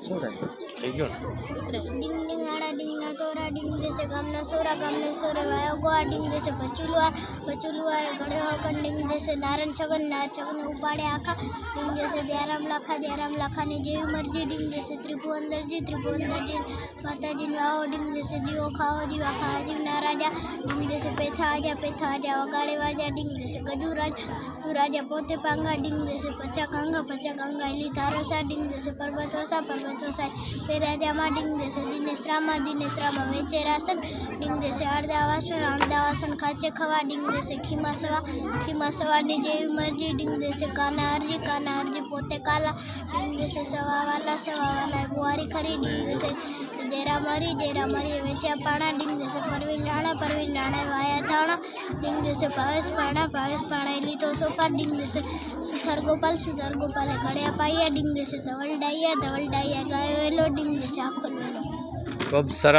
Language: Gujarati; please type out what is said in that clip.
શું થાય થઈ ગયો ને ડિંગ ડિંગ આડા ડિંગના ટોરા ડિંગ દેશે ગામના સોરે વાયો ગોવા ડિંગ દેશે પચુલુઆ ગળ્યો હકન ડિંગ દેશે નારણ છગન ઉપાડે આખા ડિંગ દેશે દયારામ લાખાની જેવી મરજી ડિંગ દેશે ત્રિભુવનદરજી માતાજી વાવો ડિંગ દેશે દીવો ખાવો દીવા ખાવા જીવના રાજા ડિંગ દેશે પેથા આજા વગાડે વાજા ડિંગ દેશે ગજુરાજ સુરાજા પોતે પાંગા ડિંગ દેશે પચા કાંગા એલી તારસા ડિંગ દેશે પર્વતોસા પેરાજામાં ડિંગ દેશે દિનેશરામાં વેચે રાસન ડિંગ દેશે અડધા વાસણ ખાચે ખવા ડિંગ દેશે ખીમા સવાની જેવી મરજી ડિંગ દેશે કાના અરજી પોતે કાલા ડિંગ દેશે સવા વાલા ગુવારી ખરી ડિંગ દેશે જેરા મરી વેચ્યા પાણા ડિંગ દેશે પરવીન રાણા વાયા ધાણા ડિંગ દેશે ભાવેશ પાણા એલી તો સોફા ડિંગ દેશે સુથાર ગોપાલે ઘડિયા પાયા ડિંગ દેશે ધવલ ડાયા ગાયો એલો ડિંગ દેશે આખો ખૂબ સરસ